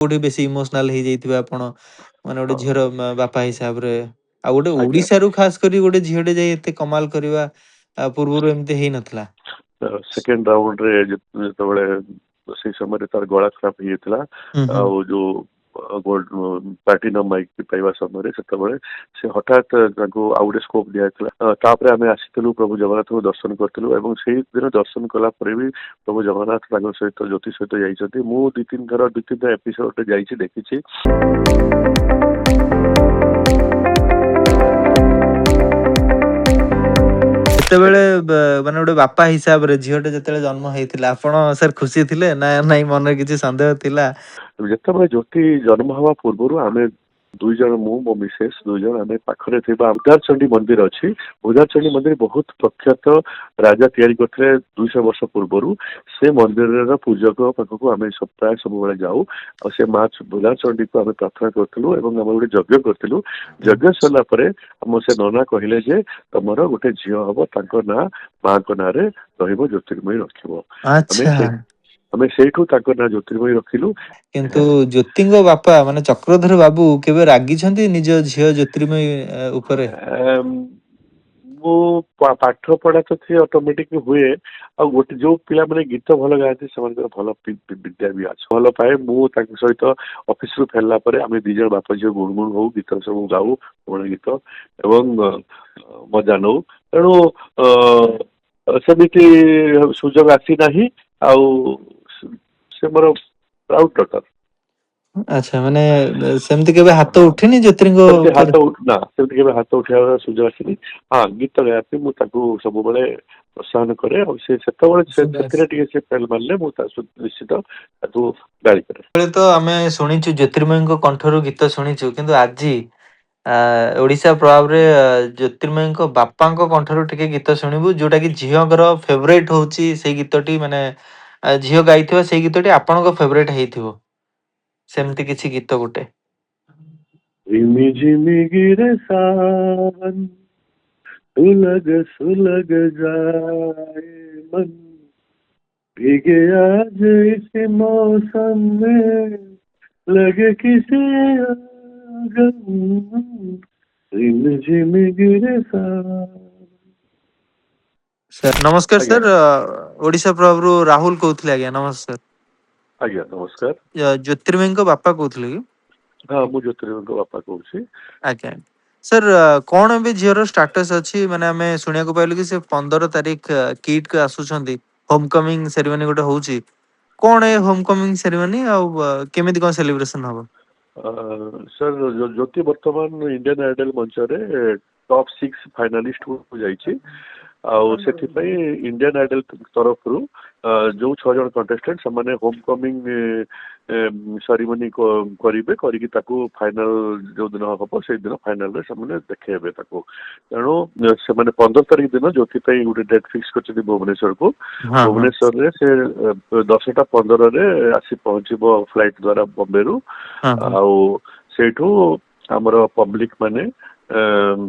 କୋଉଠି ବେଶୀ ଇମୋସନାଲ ହେଇଯାଇଥିବେ ଆପଣ ମାନେ ଗୋଟେ ଝିଅର ବାପା ହିସାବରେ ଆଉ ଗୋଟେ ଆଜ୍ଞା ଓଡିଶାରୁ ଖାସ କରି ଗୋଟେ ଝିଅଟେ ଯାଇ ଏତେ କମାଲ କରିବା ପୂର୍ବରୁ ଏମିତି ହେଇନଥିଲା। ସେକେଣ୍ଡ ରାଉଣ୍ଡରେ ଯେତେବେଳେ ସେଇ ସମୟରେ ତାର ଗଳା ଖରାପ ହେଇଯାଇଥିଲା ହୁଁ ହୁଁ ଆଉ ଯୋଉ ପ୍ଲାଟିନମ ମାଇକ ପାଇବା ସମୟରେ ସେତେବେଳେ ସେ ହଠାତ୍ ତାଙ୍କୁ ଆଉ ଗୋଟେ ସ୍କୋପ ଦିଆଯାଇଥିଲା। ତାପରେ ଆମେ ଆସିଥିଲୁ ପ୍ରଭୁ ଜଗନ୍ନାଥଙ୍କୁ ଦର୍ଶନ କରିଥିଲୁ ଏବଂ ସେଇ ଦିନ ଦର୍ଶନ କଲା ପରେ ବି ପ୍ରଭୁ ଜଗନ୍ନାଥ ତାଙ୍କ ସହିତ ଜ୍ୟୋତି ସହିତ ଯାଇଛନ୍ତି। ମୁଁ ଦୁଇ ତିନିଟା ଏପିସୋଡ ଯାଇଛି ଦେଖିଛି। ଯେତେବେଳେ ମାନେ ଗୋଟେ ବାପା ହିସାବରେ ଝିଅଟେ ଯେତେବେଳେ ଜନ୍ମ ହେଇଥିଲା ଆପଣ ସାର୍ ଖୁସି ଥିଲେ ନା ନାଇଁ ମନରେ କିଛି ସନ୍ଦେହ ଥିଲା? ଯେତେବେଳେ ଜ୍ୟୋତି ଜନ୍ମ ହେବା ପୂର୍ବରୁ ଆମେ ଦୁଇ ଜଣ, ମୁଁ ମୋ ମିସେସ୍ ଦୁଇ ଜଣ ଆମେ ପାଖରେ ଥିବା ଉଦାରଚଣ୍ଡୀ ମନ୍ଦିର ଅଛି। ଉଦାରଚଣ୍ଡୀ ମନ୍ଦିର ବହୁତ ପ୍ରଖ୍ୟାତ ରାଜା ତିଆରି କରିଥିଲେ 200 ବର୍ଷ ପୂର୍ବରୁ। ସେ ମନ୍ଦିରର ପୂଜକ ପାଖକୁ ଆମେ ପ୍ରାୟ ସବୁବେଳେ ଯାଉ ଆଉ ସେ ମା ଉଦାରଚଣ୍ଡୀକୁ ଆମେ ପ୍ରାର୍ଥନା କରିଥିଲୁ ଏବଂ ଆମେ ଗୋଟେ ଯଜ୍ଞ କରିଥିଲୁ। ଯଜ୍ଞ ସରିଲା ପରେ ଆମ ସେ ନନା କହିଲେ ଯେ ତମର ଗୋଟେ ଝିଅ ହବ, ତାଙ୍କ ନାଁ ମାଙ୍କ ନାଁରେ ରହିବ, ଜ୍ୟୋତିର୍ମୟୀ ରଖିବ। ଆଚ୍ଛା। ଆମେ ସେଇଠୁ ତାଙ୍କ ନାଁ ଜ୍ୟୋତିର୍ମୟୀ ରଖିଲୁ। କିନ୍ତୁ ଜ୍ୟୋତିଙ୍କ ବାପା ମାନେ ଚକ୍ରଧର ବାବୁ କେବେ ରାଗିଛନ୍ତି ନିଜ ଝିଅ ଜ୍ୟୋତିର୍ମୟୀ ଉପରେ? ମୁଁ ପାଠ ପଢା ତ ଅଟୋମେଟିକ ହୁଏ ଆଉ ଗୋଟେ ଯୋଉ ପିଲାମାନେ ଗୀତ ଭଲ ଗାଆନ୍ତି ସେମାନଙ୍କର ଭଲ ବିଦ୍ୟା ବି ଅଛି, ଭଲ ପାଏ। ମୁଁ ତାଙ୍କ ସହିତ ଅଫିସରୁ ଫେରିଲା ପରେ ଆମେ ଦି ଜଣ ବାପା ଝିଅ ଗୁଣଗୁଣ ହଉ, ଗୀତ ସବୁ ଗାଉ, ପୁରୁଣା ଗୀତ ଏବଂ ମଜା ନଉ। ତେଣୁ ସେମିତି ସୁଯୋଗ ଆସିନାହିଁ ଆଉ ସେ ମୋର ପ୍ରାଉଡ ଡଟର। ଆଚ୍ଛା, ମାନେ ସେମିତି କେବେ ହାତ ଉଠିନି ଜ୍ୟୋତିଙ୍କ ସେମିତି ଉପରେ? ହାତ ସେମିତି କେବେ ହାତ ଉଠେଇବାର ସୁଯୋଗ ଆସିନି। ହଁ, ଗୀତ ଗାଇବା ପାଇଁ ମୁଁ ତାକୁ ସବୁବେଳେ ପ୍ରୋତ୍ସାହନ କରେ ଆଉ ସେ ସେତେବେଳେ ସେଥିରେ ଟିକେ ସେ ଫେଲ ମାରିଲେ ମୁଁ ତା ନିଶ୍ଚିତ ତାକୁ ଗାଳି କରେ। ତ ଆମେ ଶୁଣିଛୁ ଜ୍ୟୋତିର୍ମୟୀଙ୍କ କଣ୍ଠରୁ ଗୀତ ଶୁଣିଛୁ, କିନ୍ତୁ ଆଜି ଓଡିଶା ପ୍ରଭାବରେ ଜ୍ୟୋତିର୍ମୟୀଙ୍କ ବାପାଙ୍କ କଣ୍ଠରୁ ଟିକେ ଗୀତ ଶୁଣିବୁ, ଯୋଉଟା କି ଝିଅଙ୍କର ଫେଭରେଟ ହଉଛି ସେଇ ଗୀତଟି, ମାନେ ଝିଅ ଗାଇଥିବା ସେଇ ଗୀତଟି ଆପଣଙ୍କ ଫେଭରେଟ ହେଇଥିବ, ସେମିତି କିଛି ଗୀତ ଗୋଟେ। झिमी झिमी गिरे सावन, सुलग सुलग जाए मन, भीगे आज इस मौसम में, लगे किसी आंगन, झिमी झिमी गिरे सावन। ନମସ୍କାର ଆଜ୍ଞା ସାର୍, ଓଡିଶା ପ୍ରଭାବରୁ ରାହୁଲ କହୁଥିଲେ। ଆଜ୍ଞା ନମସ୍କାର। ଆଜ୍ଞା ନମସ୍କାର। ଜ୍ୟୋତିର୍ମୟୀଙ୍କ ବାପା କହୁଥିଲେ କି? ହଁ, ମୁଁ ଜ୍ୟୋତିର୍ମୟୀଙ୍କ ବାପା କହୁଛି। ଆଜ୍ଞା ସାର୍, କଣ ଏବେ ଝିଅର ଷ୍ଟାଟସ ଅଛି? ମାନେ ଆମେ ଶୁଣିବାକୁ ପାଇଲୁ କି ସେ 15 ତାରିଖ କିଟ୍ କୁ ଆସୁଛନ୍ତି, ହୋମ କମିଂ ସେରିମନି ଗୋଟେ ହଉଛି। କଣ ଏ ହୋମ କମିଂ ସେରିମନି ଆଉ କେମିତି କଣ ସେଲିବ୍ରେସନ ହବ? ସାର୍, ଜ୍ୟୋତି ବର୍ତ୍ତମାନ ଇଣ୍ଡିଆନ ଆଇଡଲ ମଞ୍ଚରେ ଟପ୍ 6 ଫାଇନାଲିଷ୍ଟ କୁ ଯାଇଛି ଆଉ ସେଥିପାଇଁ ଇଣ୍ଡିଆନ ଆଇଡଲ ତରଫରୁ ଯୋଉ 6 ଜଣ କଣ୍ଟେଷ୍ଟାଣ୍ଟ ସେମାନେ ହୋମ କମିଂ ସେରିମନି କରିବେ, କରିକି ତାକୁ ଫାଇନାଲ ଯୋଉ ଦିନ ହବ ସେଇଦିନ ଫାଇନାଲରେ ସେମାନେ ଦେଖେଇବେ ତାକୁ। ତେଣୁ ସେମାନେ 15 ତାରିଖ ଦିନ ଜ୍ୟୋତି ପାଇଁ ଗୋଟେ ଡେଟ୍ ଫିକ୍ସ କରିଛନ୍ତି ଭୁବନେଶ୍ୱରକୁ। ହଁ ହଁ ଭୁବନେଶ୍ୱରରେ ସେ 10ଟା 15ରେ ଆସି ପହଞ୍ଚିବ ଫ୍ଲାଇଟ ଦ୍ଵାରା ବମ୍ବେରୁ। ହଁ ହଁ ଆଉ ସେଇଠୁ ଆମର ପବ୍ଲିକ ମାନେ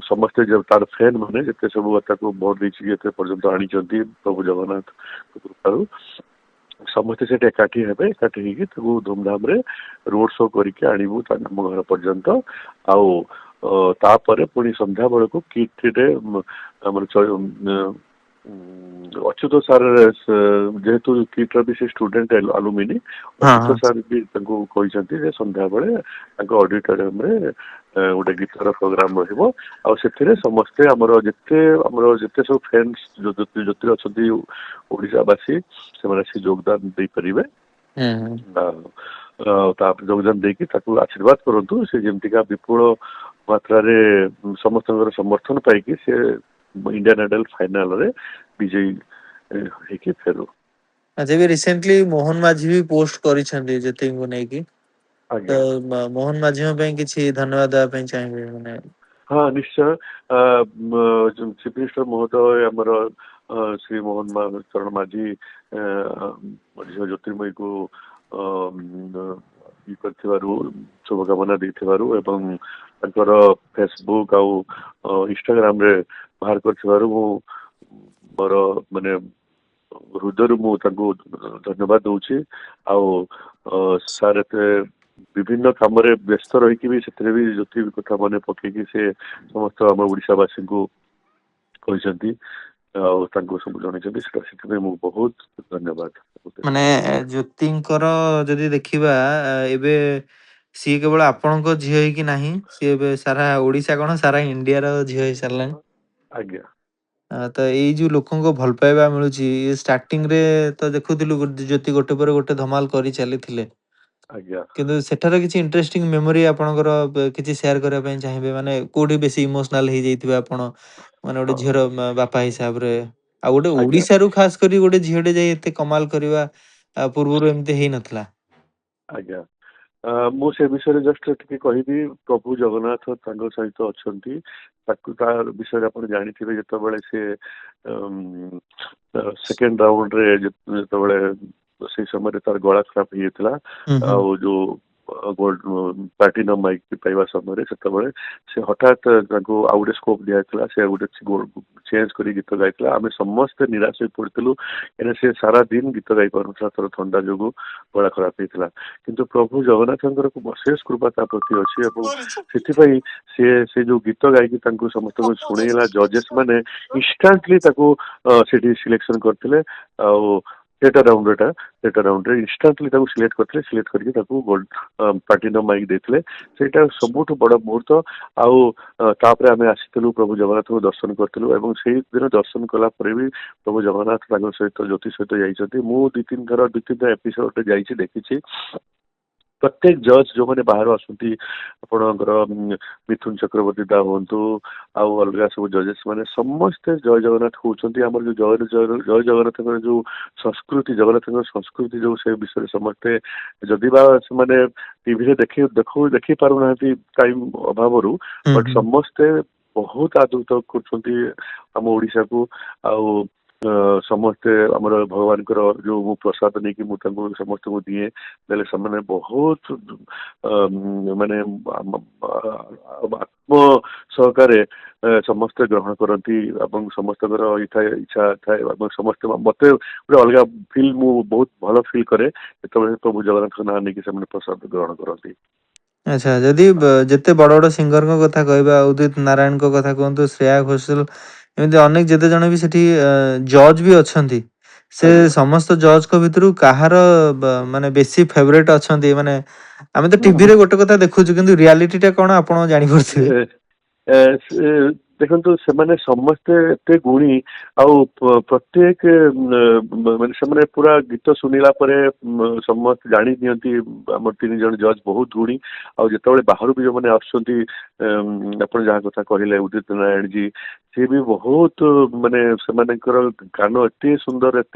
ସମସ୍ତେ ତାର ଫ୍ୟାନ ମାନେ ଯେତେ ସବୁ ତାକୁ ଭୋଟ ଦେଇଛି ଏତେ ପର୍ଯ୍ୟନ୍ତ ଆଣିଛନ୍ତି ପ୍ରଭୁ ଜଗନ୍ନାଥ କୃପାରୁ, ସମସ୍ତେ ସେଠି ଏକାଠି ହେବେ। ଏକାଠି ହେଇକି ତାକୁ ଧୁମଧାମ ରେ ରୋଡ ଶୋ କରିକି ଆଣିବୁ ଆମ ଘର ପର୍ଯ୍ୟନ୍ତ। ଆଉ ତାପରେ ପୁଣି ସନ୍ଧ୍ୟା ବେଳକୁ କିଟରେ ଆମର ଅଚ୍ୟୁତ ସାର୍ ଯେହେତୁ କିଟର ବି ସେ ଷ୍ଟୁଡେଣ୍ଟ ଆଲୁମିନି, ହଁ ଅଚ୍ୟୁତ ହଁ ସାର୍ ବି ତାଙ୍କୁ କହିଛନ୍ତି ଯେ ସନ୍ଧ୍ୟାବେଳେ ତାଙ୍କ ଅଡିଟୋରିୟମରେ ଗୋଟେ ଗୀତର ପ୍ରୋଗ୍ରାମ ରହିବ ଆଉ ସେଥିରେ ସମସ୍ତେ ଆମର ଯେତେ ସବୁ ଫ୍ରେଣ୍ଡସ ଜ୍ୟୋତିର ଅଛନ୍ତି ଓଡିଶାବାସୀ, ସେମାନେ ଆସି ଯୋଗଦାନ ଦେଇପାରିବେ। ହୁଁ ତାପରେ ଯୋଗଦାନ ଦେଇକି ତାକୁ ଆଶୀର୍ବାଦ କରନ୍ତୁ। ସେ ଯେମିତିକା ବିପୁଳ ମାତ୍ରାରେ ସମସ୍ତଙ୍କର ସମର୍ଥନ ପାଇକି ସେ ଇଣ୍ଡିଆନ ଆଇଡଲ ଫାଇନାଲରେ ବିଜୟୀ ହେଇକି ଫେରୁ। ଆଚ୍ଛା, ବି ରିସେଣ୍ଟଲି ମୋହନ ମାଝୀ ବି ପୋଷ୍ଟ କରିଛନ୍ତି ଜ୍ୟୋତିଙ୍କୁ ନେଇକି, ତ ଆଜ୍ଞା ମୋହନ ମାଝୀଙ୍କ ପାଇଁ କିଛି ଧନ୍ୟବାଦ ଦେବା ପାଇଁ ଚାହିଁବେ? ମାନେ ହଁ ନିଶ୍ଚୟ। ଚିଫ ମିନିଷ୍ଟର ମହୋଦୟ ଆମର ଶ୍ରୀ ମୋହନ ଚରଣ ମାଝୀ ଝିଅ ଜ୍ୟୋତିର୍ମୟୀକୁ କରିଥିବାରୁ, ଶୁଭକାମନା ଦେଇଥିବାରୁ ଏବଂ ତାଙ୍କର ଫେସବୁକ୍ ଆଉ ଇନଷ୍ଟାଗ୍ରାମରେ ବାହାର କରିଥିବାରୁ ମୁଁ ମୋର ମାନେ ହୃଦୟରୁ ମୁଁ ତାଙ୍କୁ ଧନ୍ୟବାଦ ଦଉଛି। ଆଉ ସାର୍ ଏତେ विभिन्न काम व्यस्त रही भी ज्योति कथा मन पकईकि से समस्त आम ओडावासी को कहते सब जन बहुत धन्यवाद ମାନେ ଜ୍ୟୋତିଙ୍କର ଯଦି ଦେଖିବା ଏବେ ସିଏ କେବଳ ଆପଣଙ୍କ ଝିଅ ହେଇକି ନାହିଁ, ସିଏ ଏବେ ସାରା ଓଡିଶା କଣ ସାରା ଇଣ୍ଡିଆର ଝିଅ ହେଇ ସାରିଲାଣି। आज्ञा ତ ଏଇ ଯୋଉ ଲୋକଙ୍କ ଭଲ ପାଇବା ମିଳୁଛି, ଷ୍ଟାର୍ଟିଂ ରେ ତ ଦେଖୁଥିଲୁ ଜ୍ୟୋତି ଗୋଟେ ପରେ ଗୋଟେ ଧମାଲ କରି ଚାଲିଥିଲେ। आज्ञा କିନ୍ତୁ ସେଠାର କିଛି ଇଣ୍ଟରେଷ୍ଟିଂ ମେମୋରି ଆପଣଙ୍କର କିଛି ସେୟାର କରିବା ପାଇଁ ଚାହିଁବେ, ମାନେ କୋଉଠି ବେଶୀ ଇମୋସନାଲ ହେଇଯାଇଥିବେ ଆପଣ, ମାନେ ଗୋଟେ हाँ ଝିଅର ବାପା ହିସାବରେ, ଆଉ ଗୋଟେ आज्ञा ଓଡିଶାରୁ ଖାସ କରି ଗୋଟେ ଝିଅଟେ ଯାଇ ଏତେ କମାଲ କରିବା ପୂର୍ବରୁ ଏମିତି ହେଇନଥିଲା। आज्ञा ମୁଁ ସେ ବିଷୟରେ ଜଷ୍ଟ ଟିକେ କହିବି। ପ୍ରଭୁ ଜଗନ୍ନାଥ ତାଙ୍କ ସହିତ ଅଛନ୍ତି, ତାକୁ ତା ବିଷୟରେ ଆପଣ ଜାଣିଥିବେ ଯେତେବେଳେ ସେ ସେକେଣ୍ଡ ରାଉଣ୍ଡରେ ଯେତେବେଳେ ସେଇ ସମୟରେ ତାର ଗଳା ଖରାପ ହେଇଯାଇଥିଲା, ହୁଁ ହୁଁ ଆଉ ଯୋଉ ପ୍ଲାଟିନମ ମାଇକ ପାଇବା ସମୟରେ ସେତେବେଳେ ସେ ହଠାତ୍ ତାଙ୍କୁ ଆଉ ଗୋଟେ ସ୍କୋପ ଦିଆଯାଇଥିଲା, ସେ ଗୋଟେ ଚେଞ୍ଜ କରି ଗୀତ ଗାଇଥିଲା। ଆମେ ସମସ୍ତେ ନିରାଶ ହୋଇ ପଡିଥିଲୁ, କାହିଁକିନା ସେ ସାରା ଦିନ ଗୀତ ଗାଇ ପାରୁନଥିଲା, ତାର ଥଣ୍ଡା ଯୋଗୁଁ ଗଳା ଖରାପ ହେଇଥିଲା। କିନ୍ତୁ ପ୍ରଭୁ ଜଗନ୍ନାଥଙ୍କର ଅଶେଷ କୃପା ତା ପ୍ରତି ଅଛି, ଏବଂ ସେଥିପାଇଁ ସିଏ ସେ ଯୋଉ ଗୀତ ଗାଇକି ତାଙ୍କୁ ସମସ୍ତଙ୍କୁ ଶୁଣେଇଲା, ଜଜେସ୍ ମାନେ ଇନଷ୍ଟାଣ୍ଟଲି ତାକୁ ସେଠି ସିଲେକ୍ସନ କରିଥିଲେ। ଆଉ ସେଟା ରାଉଣ୍ଡରେ ଇନଷ୍ଟାଣ୍ଟଲି ତାକୁ ସିଲେକ୍ଟ କରିଥିଲେ, ସିଲେକ୍ଟ କରିକି ତାକୁ ଗୋଲ୍ଡ ପ୍ଲାଟିନମ ମାଇକ ଦେଇଥିଲେ। ସେଇଟା ସବୁଠୁ ବଡ ମୁହୂର୍ତ୍ତ। ଆଉ ତାପରେ ଆମେ ଆସିଥିଲୁ, ପ୍ରଭୁ ଜଗନ୍ନାଥଙ୍କୁ ଦର୍ଶନ କରିଥିଲୁ, ଏବଂ ସେଇ ଦିନ ଦର୍ଶନ କଲା ପରେ ବି ପ୍ରଭୁ ଜଗନ୍ନାଥ ତାଙ୍କ ସହିତ ଜ୍ୟୋତି ସହିତ ଯାଇଛନ୍ତି। ମୁଁ ଦୁଇ ତିନିଟା ଏପିସୋଡ ଯାଇଛି, ଦେଖିଛି। प्रत्येक जज जो मैंने बाहर आसती आपणकर मिथुन चक्रवर्ती दा हुंतु आउ अलग सब जजेस मैंने समस्ते जय जगन्नाथ होती आम जो जय जगन्नाथ जो संस्कृति जगन्नाथ संस्कृति जो से विषय समस्ते जदि से टीवी देखी पार ना टाइम अभाव बट समस्ते बहुत आदृत करम ओडिशा को आउ समस्ते आमर भगवान जो मु प्रसाद नहीं कि समस्त को दिए देले से बहुत माने आत्म सहकारे समस्ते ग्रहण करती समस्त इच्छा थाए समस्त मत अलग फिल मु बहुत भल फिल करे प्रभु जगन्नाथ ना नहीं प्रसाद ग्रहण करती। अच्छा, जदि जेते बड़ बड़ सिंगर कथा कहबा, उदित नारायण कथा कहतु, श्रेया घोषाल, एमती अनेक जेते जने भी सेठी जज भी अछंती, से आज्ञा समस्त जज को भितरु कहार माने बेसी फेवरेट अछंती, माने आमे तो टीवी रे गोटे कथा देखुछु, किंतु रियलिटी टा कोन आपण जानि परथिबे। देखो से समस्ते एते गुणी आउ प्रत्येक माने पूरा गीत शुणिला समस्त जानी दियंती आम तीन जन जज बहुत गुणी। आउ जिते बाहर भी जो मैंने आसुँच जहाँ कथा कहले उदित नारायण जी, सी भी बहुत माने से गान एत सुंदर एत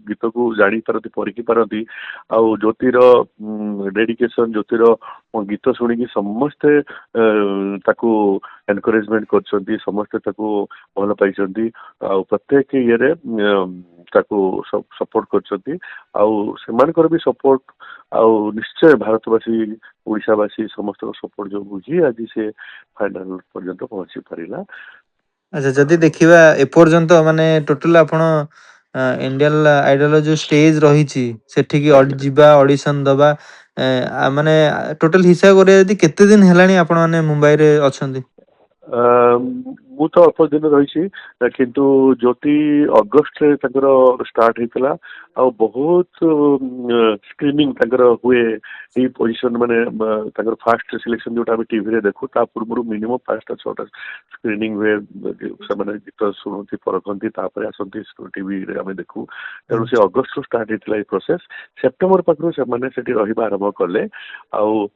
गीत को जानी पारती परिखी पारती। आउ ज्योतिर डेडिकेशन ज्योतिर गीत शुणिकी समस्ते ताकू एनकरेजमेंट कर समस्ते भल पाई प्रत्येक ये सपोर्ट कर भी सपोर्ट आउ निश्चय भारतवासी ओडिशावासी समस्त सपोर्ट जो ही आज से फाइनल पर्यंत पहुंची पारिला। अच्छा, जदि देखिबा एपर्यंत माने टोटल आपण इंडियन आइडल जो स्टेज रही सेठी आज्ञा जिबा ऑडिशन दबा माने टोटल हिसाब करे यदि केते दिन हेलानी आपण माने मुंबई रे अछंती? मु तो अल्प दिन रही किंतु ज्योति अगस्ट रे स्टार्ट होता आ बहुत स्क्रीनिंग हुए पोजिशन माने फास्ट सिलेक्शन जोटा टीवी रे देखु ता पूर्व मिनिमम 5-6 स्क्रीनिंग हुए से गीत शुणुती परखती आसती टीवी रे आम देखु। तेणु से अगस्ट रू स्टार्ट होता है प्रोसेस। सेप्टेम्बर पाखु से आरंभ कले आउ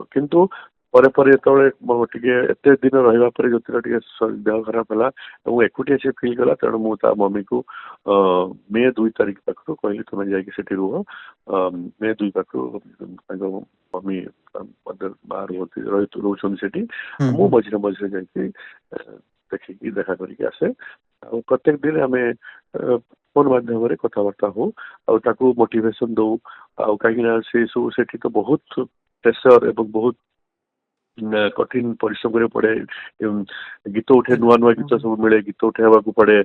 किंतु पर एते दिन रहा ज्योतिर देह खराब है एकुटिया से फिल कला। तेणु मुझे मम्मी को मे 2 तारिख पाखु कहली तुम जाकि रुह मे 2 पाखु मम्मी बाहर रोचे मु मझे मझे जा देखिकी देखा करके आसे। प्रत्येक दिन आम फोन माध्यम कथबार्ता हो मोटिवेशन दो कहीं से सब से तो बहुत प्रेसर एवं बहुत कठिन परिश्रम करे पड़े गीत उठे नुआ नुआ गीत सब मिले गीत उठेवा पड़े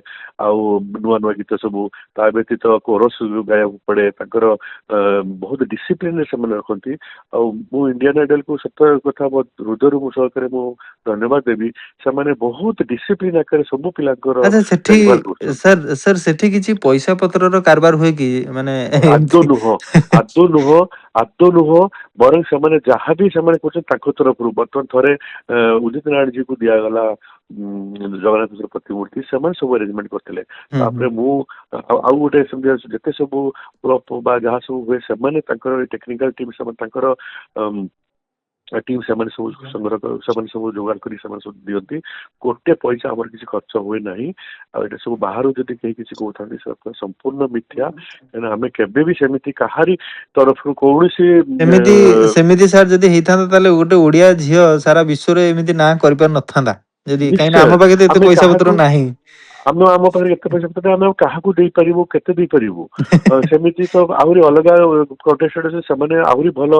आउ नुआ नुआ गीत सब ता व्यतीत कोरस गाया पड़े ताकर बहुत डिसिप्लिन से मन रखती मु इंडियन आइडल को सत कथा मो हृदय मु सहकारे मु धन्यवाद देवी से माने बहुत डिसिप्लिन आकर सब पिलाकर अच्छा सेठी देखभाल कर सर सर सेठी किछि पैसा पत्रर कारबार हुए कि माने आदो एमती नुह आदो नुह आदो नुह बरं से जहाँ भी से कर तरफ बर्तमान थे उदित नारायण जी को दिगला जगन्नाथ प्रतिमूर्ति से सब अरेंजमेंट करते गोटे जिते सब जहाँ सब हुए से टेक्निकल टीम से टीम से संग्रह सब जोगाड़ कर दिखती गोटे पैसा आम किसी खर्च हुए ना आठ सब बाहर जब कहीं किसी कहते संपूर्ण मिथ्या कहीं आम केवे भी सेमती कहारी तरफ कौन सेमिति सेमिति सर जदी हेइथांता ताले गोटे ओडिया झियो सारा विश्व रे एमिति ना करि पार नथांदा जदी काई ना निश्चय हम पाखे तो एते आम पैसा क्या पत्र नाही आम पाखे एत पैसा पत्र आम क्या केते देपारू सेमती तो आहरी अलग कंटेस्टेड से आहरी भल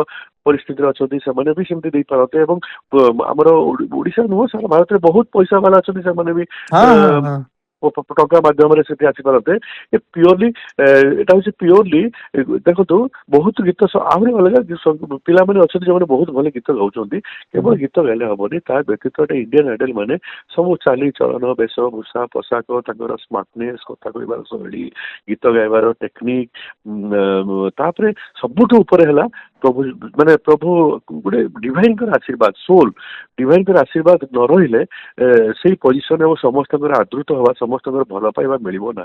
परिस्थिति अच्छा से भी सेमती दे पारते आमर ओडिशा नुह सारा भारत में बहुत पैसा वाला अच्छा से भी हां हां हां टंका माध्यम आसीपारते प्योरली एटा हूँ प्योरली देखो बहुत गीत आहरी अलग पिला अच्छा जो बहुत भल गीत गाँव केवल गीत गाइले हेनी ता व्यतीत इंडियन आइडल माने सब चाली चलन वेशभूषा पोशाक स्मार्टनेस कथा कहबार शैली गीत गाइबार टेक्निक तापर सबुठ ऊपर है प्रभु माने प्रभु गोटे डिवाइन आशीर्वाद सोल डिवाइन आशीर्वाद न रही से पोजिशन और समस्त आदृत हवा समस्त भल पाइबा मिल ना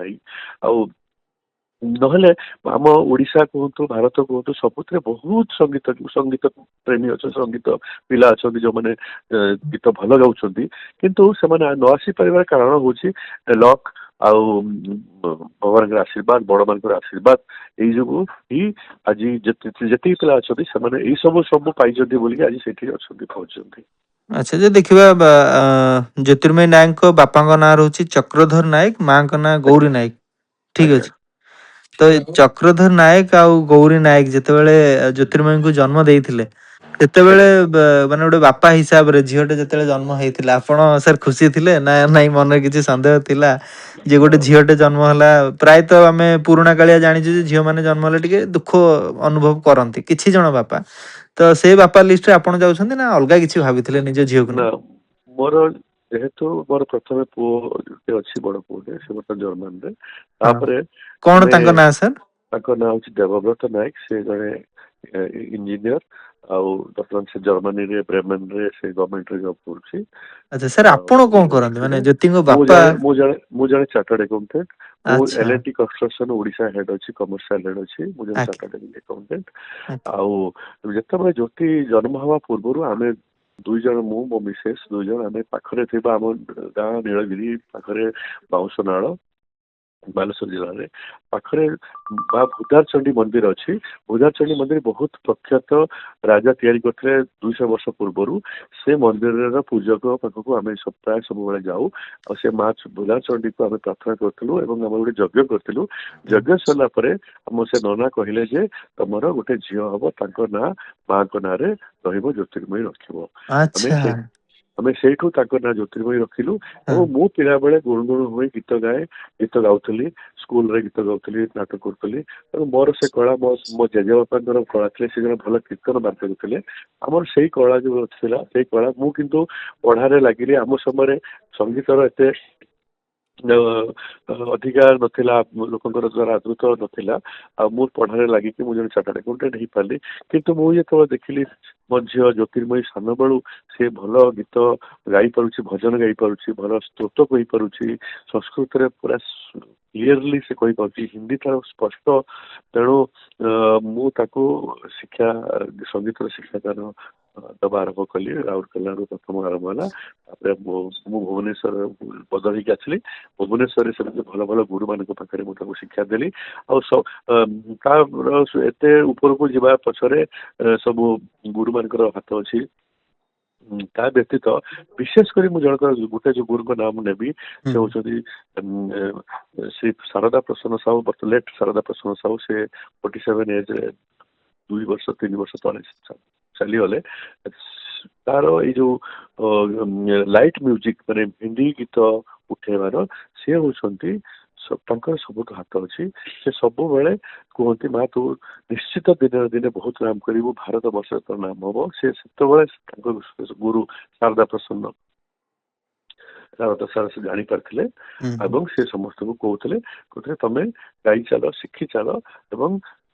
नहले आम ओडिशा कहतु भारत कहतु सबुत बहुत संगीत संगीत प्रेमी अच्छा संगीत पिला अच्छा जो मैंने गीत भल गाँव किंतु से न आसी पार कारण हूँ लक आउ भगवान आशीर्वाद बड़ मान आशीर्वाद यू ही आज जी पिला अच्छा से सब पाई बोलिए आज से पहुंचती अच्छा जे देखिबा ज्योतिर्मय नायक को बापा ना रहउची चक्रधर नायक मां को ना गौरी आज्ञा नायक ठीक आज्ञा अछि तो चक्रधर नायक आ गौरी नायक जेतेबेले ज्योतिर्मय को जन्म देइथिले तेतेबेले आज्ञा माने गोटे बापा हिसाब रे झियोटे जेतेबेले जन्म हेइथिला आपण सर खुशी थिले ना नाही मन किछि संदेह थिला जे गोटे झियोटे जन्म होला प्राय तो आमे पुराणा कालिया जानिछु जे झियो माने जन्म होला टिके दुख अनुभव करंती किछि जण बापा तो से बापा लिस्ट रे आपण जाउछन्ती ना अलगा किछि भाबिथिले निज झियो को ना मोर जेहेतु मोर प्रथम पु अच्छी बड़ पुटे से बर्तमान जर्मान रे हाँ तापरे कौन आमे तांको ना सर ना हूँ देवव्रत नायक से जड़े इंजीनियर आउ बर्तमान से जर्मनी रे ब्रेमेन रे से गवर्नमेंट रे जॉब करछि अच्छा सर आपण कौन करंती माने ज्योतिंको बापा मु जाने चार्टर्ड अकाउंटेंट मु अच्छा एलएनटी कंस्ट्रक्शन ओडिशा हेड अछि कमर्शियल हेड अछि मु जाने आके चार्टर्ड अकाउंटेंट आके आउ जेतबे ज्योति जन्म हवा पूर्वरु आमे दुई जन मु मो मिसेस दुई जन आमे पाखरे थिबा आम गाँ नीलगिरी पाखरे बाउंसनाळ बालेश्वर जिले में पाखरे भूदारचंडी मंदिर अच्छी भूदारचंडी मंदिर बहुत प्रख्यात राजा तैयारी करते 200 वर्ष पूर्व से मंदिर पूजक पाखक आम प्राय सब जाऊ और से माँ भूदारचंडी को आम प्रार्थना करूँ और गोटे यज्ञ करूँ यज्ञ सरला आम से नना कहले जे तुम गोटे झील हम तांको ना माँ को ना ज्योतिर्मयी रखिबो अच्छा आम से ना ज्योतिर्मयी रखिलु हाँ और मु पिला बेले गुणगुण हुए गीत गाए गीत गाउली स्कूल रे गीत गाउली नाटक करूली मोर से कला मो जेजेबापा कला थे से जन भल कीर्तन बार करते आमर से कला जो से कला मु किंतु पढ़ारे लगिली आम समय संगीतर एत अधिकार नथिला लोकंकर द्वारा आदृत नथिला आ मु पढ़ारे लगिकी मु जन चार्टर्ड अकाउंटेंट हो पाली किंतु मु जो देखिली मो झील ज्योतिर्मयी सान बेलू से भल गीत गाई पारुछि भजन गाई पारुछि भल स्तोत्र कहि पारुछि संस्कृत रे पूरा क्लीयरली से कहि पारुछि हिंदी तार स्पष्ट तेणु मु ताको शिक्षा संगीत शिक्षा तार दबा आरंभ कली राउरकेला प्रथम आरंभ है भुवनेश्वर बदल होगी आसली भुवनेश्वर से भल भल गुरु मान पाखे मुझे शिक्षा देली एत ऊपर को जा पछरे सब गुरु मान हाथ अच्छी ता व्यतीत विशेषकर मुझे गोटे जो गुरु नाम नेबी से हूँ श्री शारदा प्रसन्न साहू लेट शारदा प्रसन्न साहू से 47 एज 2 वर्ष 3 वर्ष तले चलीगले ତାର ଏଇ ଯୋଉ ଲାଇଟ୍ ମ୍ୟୁଜିକ ମାନେ ହିନ୍ଦୀ ଗୀତ ଉଠେଇବାର ସିଏ ହଉଛନ୍ତି ତାଙ୍କର ସବୁଠୁ ହାତ ଅଛି। ସେ ସବୁବେଳେ କୁହନ୍ତି ମା ତୁ ନିଶ୍ଚିତ ଦିନେ ନା ଦିନେ ବହୁତ ନାମ କରିବୁ, ଭାରତ ବର୍ଷରେ ତୋର ନାମ ହବ। ସେ ସେତେବେଳେ ତାଙ୍କ ଗୁରୁ ଶାରଦା ପ୍ରସନ୍ନ ସାର ସେ ଜାଣିପାରିଥିଲେ ଏବଂ ସେ ସମସ୍ତଙ୍କୁ କହୁଥିଲେ ତମେ ଗାଇ ଚାଲ, ଶିଖି ଚାଲ ଏବଂ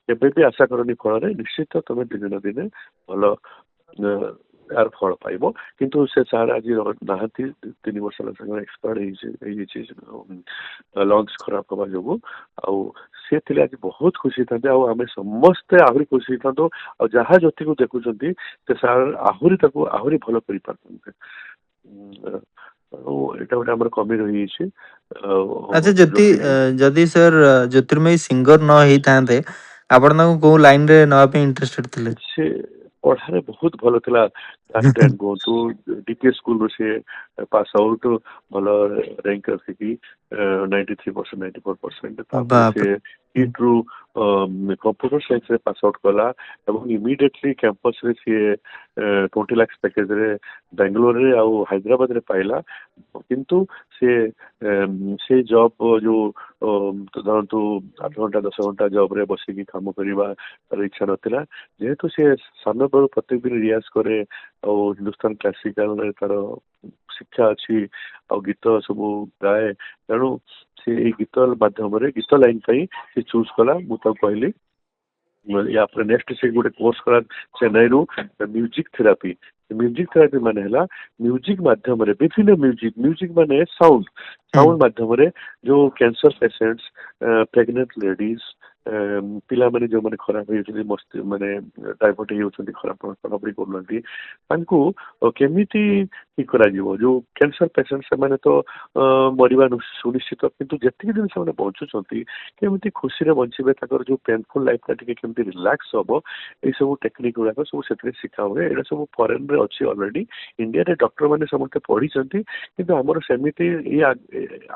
କେବେ ବି ଆଶା କରନି ଫଳରେ ନିଶ୍ଚିତ ତମେ ଦିନେ ନା ଦିନେ ଭଲ ଏହାର ଫଳ ପାଇବ। କିନ୍ତୁ ସେ ସାର୍ ଆଜି ନାହାନ୍ତି, 3 ବର୍ଷ ହେଲା ତାଙ୍କର ଏକ୍ସପାୟାର୍ଡ ହେଇଯାଇଛି ଲଙ୍ଗସ୍ ଖରାପ ହବା ଯୋଗୁ। ଆଉ ସେ ଥିଲେ ଆଜି ବହୁତ ଖୁସି ହେଇଥାନ୍ତେ, ଆଉ ଆମେ ସମସ୍ତେ ଆହୁରି ଖୁସି ହେଇଥାନ୍ତୁ। ଆଉ ଯାହା ଜ୍ୟୋତିକୁ ଦେଖୁଛନ୍ତି ସେ ସାର୍ ଆହୁରି ଭଲ କରିପାରିଥାନ୍ତେ। ଆଉ ଏଇଟା ଗୋଟେ ଆମର କମି ରହିଯାଇଛି। ଆଚ୍ଛା, ଯଦି ଯଦି ସାର୍ ଜ୍ୟୋତିର୍ମୟୀ ସିଙ୍ଗର ନ ହେଇଥାନ୍ତେ ଆପଣ ତାଙ୍କୁ କୋଉ ଲାଇନରେ ନେବା ପାଇଁ ଇଣ୍ଟରେଷ୍ଟେଡ ଥିଲେ? ସେ ପଢାରେ ବହୁତ ଭଲ ଥିଲା। କ୍ଲାସ 10 କୁହନ୍ତୁ, ଡିପିଏସ୍ ସ୍କୁଲରୁ ସେ ପାସ୍ ଆଉଟ୍, ଭଲ ରାଙ୍କ ରଖିକି 93%, 94%। ତାପରେ ସେ ବାପରେ। କିଟ୍ରୁ କମ୍ପ୍ୟୁଟର ସାଇନ୍ସରେ ପାସ୍ ଆଉଟ୍ କଲା ଏବଂ ଇମିଡିଏଟଲି କ୍ୟାମ୍ପସରେ ସିଏ 20 ଲାକ୍ସ ପ୍ୟାକେଜରେ ବାଙ୍ଗାଲୋରରେ ଆଉ ହାଇଦ୍ରାବାଦରେ ପାଇଲା। କିନ୍ତୁ ସେ ଜବ୍ ଯୋଉ ଧରନ୍ତୁ 8 ଘଣ୍ଟା 10 ଘଣ୍ଟା ଜବରେ ବସିକି କାମ କରିବା ତାର ଇଚ୍ଛା ନଥିଲା। ଯେହେତୁ ସେ ସାନ ବେଳୁ ପ୍ରତ୍ୟେକ ଦିନ ରିୟାଜ କରେ ଆଉ ହିନ୍ଦୁସ୍ତାନ କ୍ଲାସିକାଲରେ ତାର ଶିକ୍ଷା ଅଛି ଆଉ ଗୀତ ସବୁ ଗାଏ, ତେଣୁ ସେ ଏଇ ଗୀତ ମାଧ୍ୟମରେ ଗୀତ ଲାଇନ ପାଇଁ ସେ ଚୁଜ କଲା। ମୁଁ ତାକୁ କହିଲି ୟା ପରେ ନେକ୍ସଟ ସେ ଗୋଟେ କୋର୍ସ କଲା ଚେନ୍ନାଇରୁ ମ୍ୟୁଜିକ ଥେରାପି। ମ୍ୟୁଜିକ ଥେରାପି ମାନେ ହେଲା ମ୍ୟୁଜିକ ମାଧ୍ୟମରେ ବିଭିନ୍ନ ମ୍ୟୁଜିକ ମାନେ ସାଉଣ୍ଡ ମାଧ୍ୟମରେ ଯୋଉ କ୍ୟାନ୍ସର ପେସେଣ୍ଟସ, ପ୍ରେଗନେଣ୍ଟ ଲେଡିଜ, ପିଲାମାନେ ଯୋଉମାନେ ଖରାପ ହେଇଯାଉଛନ୍ତି, ମସ୍ତି ମାନେ ଡାଇଭର୍ଟ ହେଇଯାଉଛନ୍ତି, ଖରାପ ପଢାପଢି କରୁନାହାନ୍ତି, ତାଙ୍କୁ କେମିତି ଠିକ କରାଯିବ। ଯୋଉ କ୍ୟାନ୍ସର ପେସେଣ୍ଟ ସେମାନେ ତ ମରିବା ସୁନିଶ୍ଚିତ, କିନ୍ତୁ ଯେତିକି ଦିନ ସେମାନେ ବଞ୍ଚୁଛନ୍ତି କେମିତି ଖୁସିରେ ବଞ୍ଚିବେ, ତାଙ୍କର ଯୋଉ ପେନଫୁଲ ଲାଇଫଟା ଟିକେ କେମିତି ରିଲାକ୍ସ ହବ, ଏଇ ସବୁ ଟେକ୍ନିକ ଗୁଡାକ ସବୁ ସେଥିରେ ଶିଖା ହୁଏ। ଏଇଟା ସବୁ ଫରେନରେ ଅଛି ଅଲରେଡି। ଇଣ୍ଡିଆରେ ଡକ୍ଟର ମାନେ ସମସ୍ତେ ପଢିଛନ୍ତି, କିନ୍ତୁ ଆମର ସେମିତି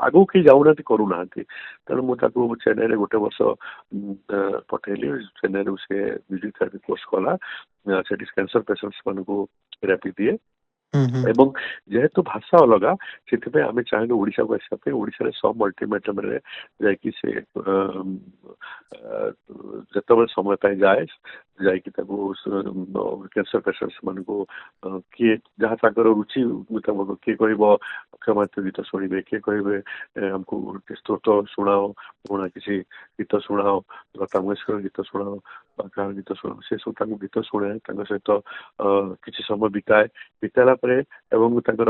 ଆଗକୁ କେହି ଯାଉନାହାନ୍ତି, କରୁନାହାନ୍ତି। ତେଣୁ ମୁଁ ତାକୁ ଚେନ୍ନାଇରେ 1 ବର୍ଷ ପଠେଇଲି। ଚେନ୍ନାଇରୁ ସେ ମ୍ୟୁଜିକ ଥେରାପି କୋର୍ସ କଲା, ସେଠି କ୍ୟାନ୍ସର ପେସେଣ୍ଟ ମାନଙ୍କୁ ଥେରାପି ଦିଏ। ଏବଂ ଯେହେତୁ ଭାଷା ଅଲଗା, ସେଥିପାଇଁ ଆମେ ଚାହିଁଲୁ ଓଡିଶାକୁ ଆସିବା ପାଇଁ। ଓଡିଶାରେ ସବ୍ ମଲ୍ଟିମିଡିୟମରେ ଯାଇକି ସେ ଯେତେବେଳେ ସମୟ ପାଇଁ ଯାଇକି ତାକୁ କ୍ୟାନ୍ସର ପେସେଣ୍ଟ ମାନଙ୍କୁ କିଏ ଯାହା ତାଙ୍କର ରୁଚି ମୁତାବକ, କିଏ କହିବ ଅକ୍ଷୟ ମହାନ୍ତି ଗୀତ ଶୁଣିବେ, କିଏ କହିବେ ଆମକୁ ସ୍ତୋତ୍ର ଶୁଣାଅ, ପୁରୁଣା କିଛି ଗୀତ ଶୁଣାଅ, ଲତା ମଙ୍ଗେଶକର ଗୀତ ଶୁଣାଅ, କାହାର ଗୀତ ଶୁଣାଅ, ସେ ସବୁ ତାଙ୍କୁ ଗୀତ ଶୁଣାଏ, ତାଙ୍କ ସହିତ କିଛି ସମୟ ବିତାଇଲା ପରେ ଏବଂ ତାଙ୍କର